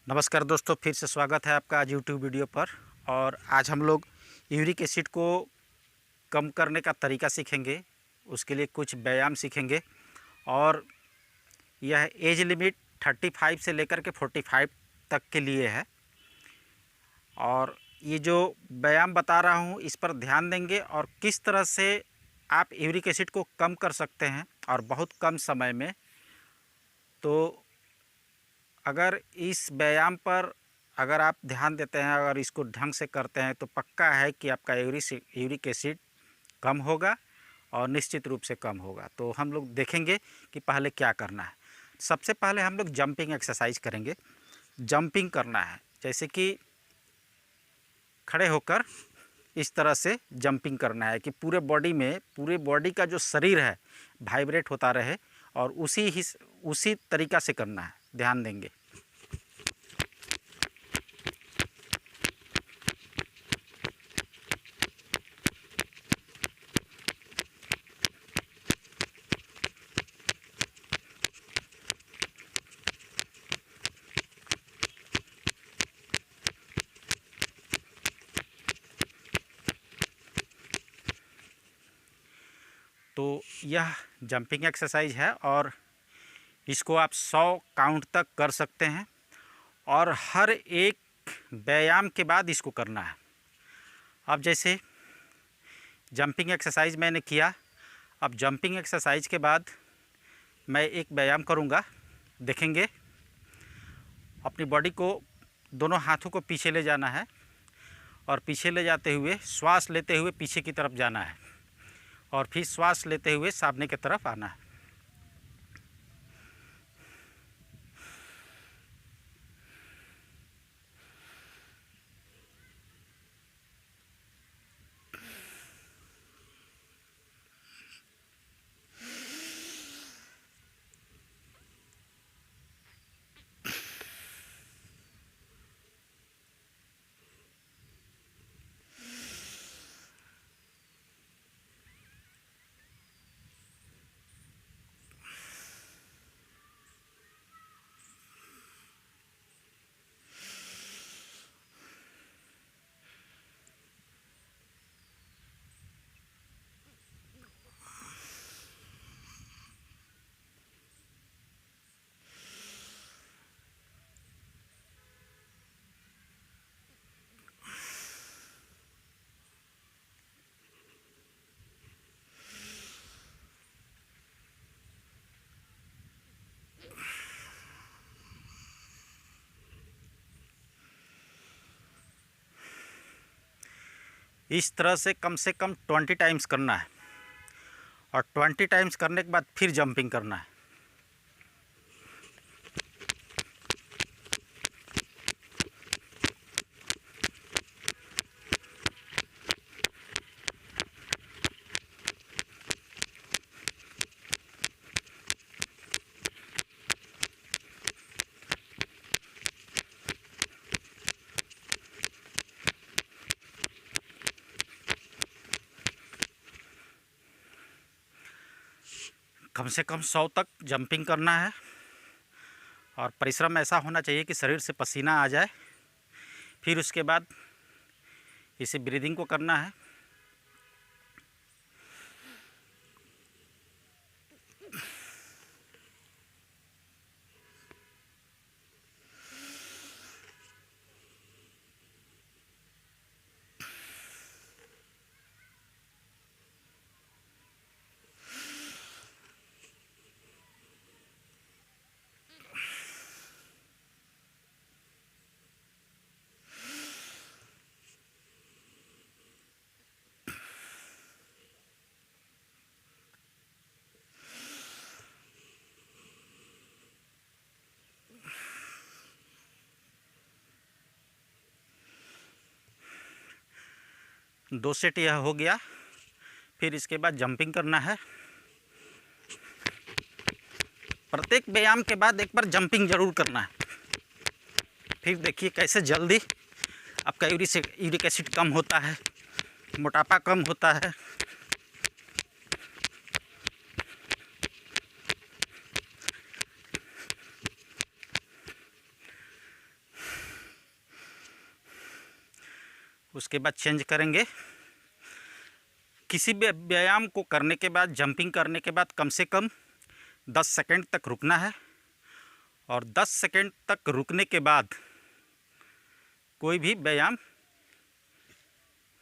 नमस्कार दोस्तों, फिर से स्वागत है आपका आज यूट्यूब वीडियो पर। और आज हम लोग यूरिक एसिड को कम करने का तरीका सीखेंगे। उसके लिए कुछ व्यायाम सीखेंगे और यह एज लिमिट 35 से लेकर के 45 तक के लिए है। और ये जो व्यायाम बता रहा हूँ इस पर ध्यान देंगे और किस तरह से आप यूरिक एसिड को कम कर सकते हैं और बहुत कम समय में। तो अगर इस व्यायाम पर अगर आप ध्यान देते हैं, अगर इसको ढंग से करते हैं तो पक्का है कि आपका यूरिक एसिड कम होगा और निश्चित रूप से कम होगा। तो हम लोग देखेंगे कि पहले क्या करना है। सबसे पहले हम लोग जंपिंग एक्सरसाइज करेंगे। जंपिंग करना है, जैसे कि खड़े होकर इस तरह से जंपिंग करना है कि पूरे बॉडी का जो शरीर है वाइब्रेट होता रहे और उसी तरीक़ा से करना है। ध्यान देंगे। तो यह जंपिंग एक्सरसाइज है और इसको आप 100 काउंट तक कर सकते हैं और हर एक व्यायाम के बाद इसको करना है। अब जैसे जंपिंग एक्सरसाइज मैंने किया, अब जंपिंग एक्सरसाइज के बाद मैं एक व्यायाम करूंगा। देखेंगे, अपनी बॉडी को दोनों हाथों को पीछे ले जाना है और पीछे ले जाते हुए श्वास लेते हुए पीछे की तरफ जाना है और फिर श्वास लेते हुए सामने की तरफ आना है। इस तरह से कम 20 टाइम्स करना है और 20 टाइम्स करने के बाद फिर जंपिंग करना है। कम से कम 100 तक जंपिंग करना है और परिश्रम ऐसा होना चाहिए कि शरीर से पसीना आ जाए। फिर उसके बाद इसे ब्रीदिंग को करना है। दो सेट यह हो गया। फिर इसके बाद जंपिंग करना है। प्रत्येक व्यायाम के बाद एक बार जंपिंग ज़रूर करना है। फिर देखिए कैसे जल्दी आपका यूरिक एसिड कम होता है, मोटापा कम होता है। उसके बाद चेंज करेंगे। किसी भी व्यायाम को करने के बाद, जंपिंग करने के बाद कम से कम 10 सेकंड तक रुकना है, और 10 सेकंड तक रुकने के बाद कोई भी व्यायाम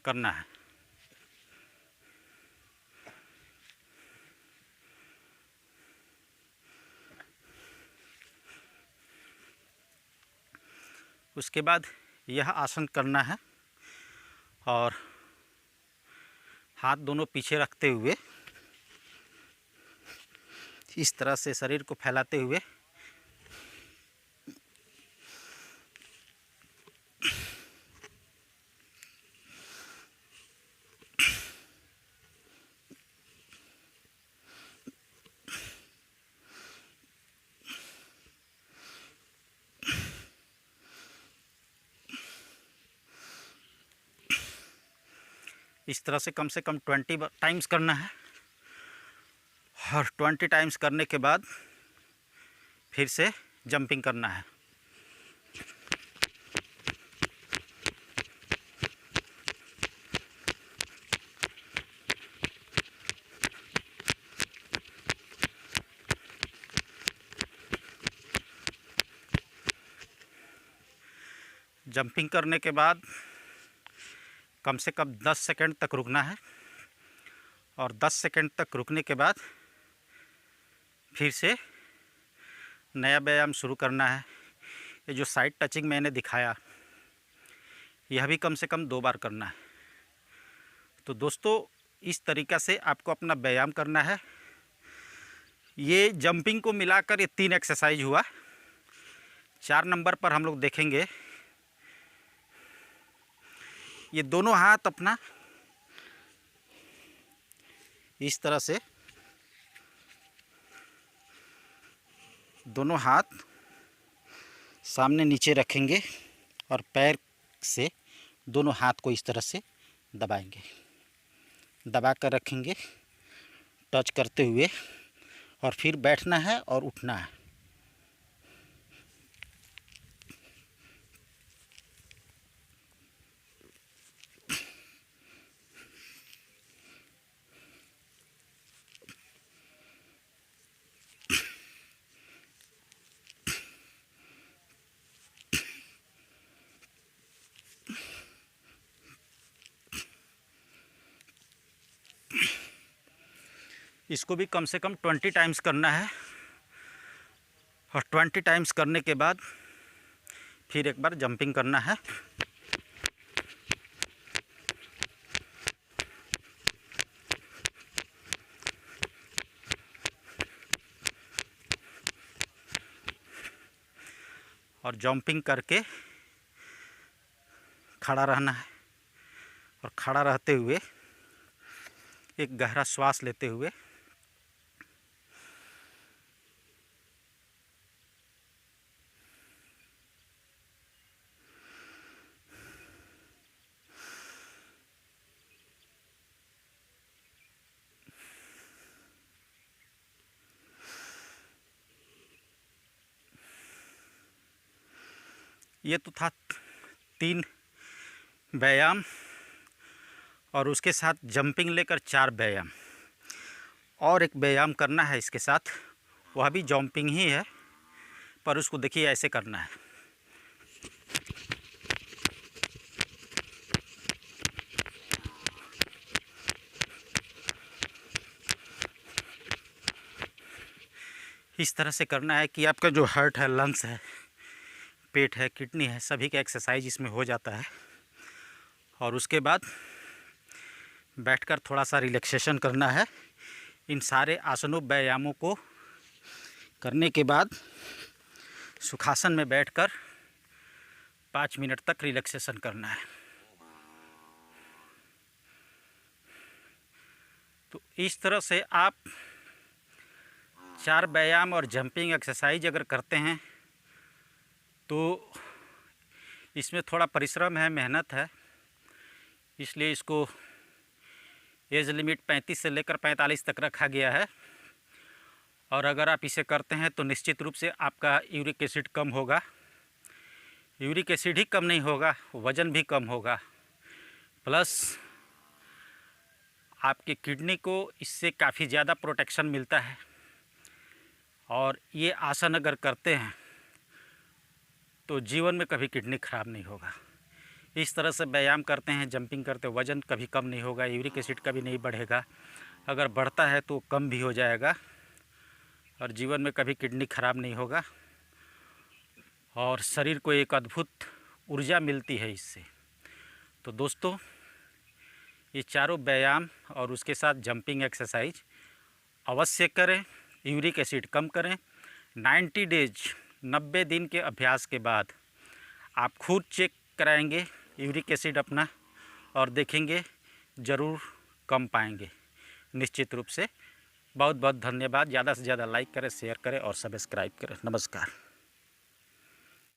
करना है। उसके बाद यह आसन करना है और हाथ दोनों पीछे रखते हुए इस तरह से शरीर को फैलाते हुए इस तरह से कम 20 टाइम्स करना है। और 20 टाइम्स करने के बाद फिर से जंपिंग करना है। जंपिंग करने के बाद कम से कम 10 सेकंड तक रुकना है, और 10 सेकंड तक रुकने के बाद फिर से नया व्यायाम शुरू करना है। ये जो साइड टचिंग मैंने दिखाया, यह भी कम से कम 2 बार करना है। तो दोस्तों, इस तरीक़ा से आपको अपना व्यायाम करना है। ये जंपिंग को मिलाकर ये 3 एक्सरसाइज हुआ। 4 नंबर पर हम लोग देखेंगे, ये दोनों हाथ अपना इस तरह से, दोनों हाथ सामने नीचे रखेंगे और पैर से दोनों हाथ को इस तरह से दबाएंगे, दबा कर रखेंगे टच करते हुए, और फिर बैठना है और उठना है। इसको भी कम से कम 20 टाइम्स करना है, और 20 टाइम्स करने के बाद फिर एक बार जंपिंग करना है। और जंपिंग करके खड़ा रहना है, और खड़ा रहते हुए एक गहरा श्वास लेते हुए ये तो था 3 व्यायाम, और उसके साथ जंपिंग लेकर 4 व्यायाम। और एक व्यायाम करना है इसके साथ, वह भी जंपिंग ही है, पर उसको देखिए ऐसे करना है। इस तरह से करना है कि आपका जो हार्ट है, लंग्स है, पेट है, किडनी है, सभी का एक्सरसाइज इसमें हो जाता है। और उसके बाद बैठकर थोड़ा सा रिलैक्सेशन करना है। इन सारे आसनों व्यायामों को करने के बाद सुखासन में बैठकर 5 मिनट तक रिलैक्सेशन करना है। तो इस तरह से आप 4 व्यायाम और जंपिंग एक्सरसाइज अगर करते हैं तो इसमें थोड़ा परिश्रम है, मेहनत है, इसलिए इसको एज लिमिट 35 से लेकर 45 तक रखा गया है। और अगर आप इसे करते हैं तो निश्चित रूप से आपका यूरिक एसिड कम होगा। यूरिक एसिड ही कम नहीं होगा, वज़न भी कम होगा। प्लस आपकी किडनी को इससे काफ़ी ज़्यादा प्रोटेक्शन मिलता है। और ये आसन अगर करते हैं तो जीवन में कभी किडनी ख़राब नहीं होगा। इस तरह से व्यायाम करते हैं, जंपिंग करते, वज़न कभी कम नहीं होगा, यूरिक एसिड कभी नहीं बढ़ेगा, अगर बढ़ता है तो कम भी हो जाएगा और जीवन में कभी किडनी ख़राब नहीं होगा और शरीर को एक अद्भुत ऊर्जा मिलती है इससे। तो दोस्तों, ये चारों व्यायाम और उसके साथ जंपिंग एक्सरसाइज अवश्य करें, यूरिक एसिड कम करें। 90 डेज 90 दिन के अभ्यास के बाद आप खुद चेक कराएंगे यूरिक एसिड अपना और देखेंगे ज़रूर कम पाएंगे निश्चित रूप से। बहुत बहुत धन्यवाद। ज़्यादा से ज़्यादा लाइक करें, शेयर करें और सब्सक्राइब करें। नमस्कार।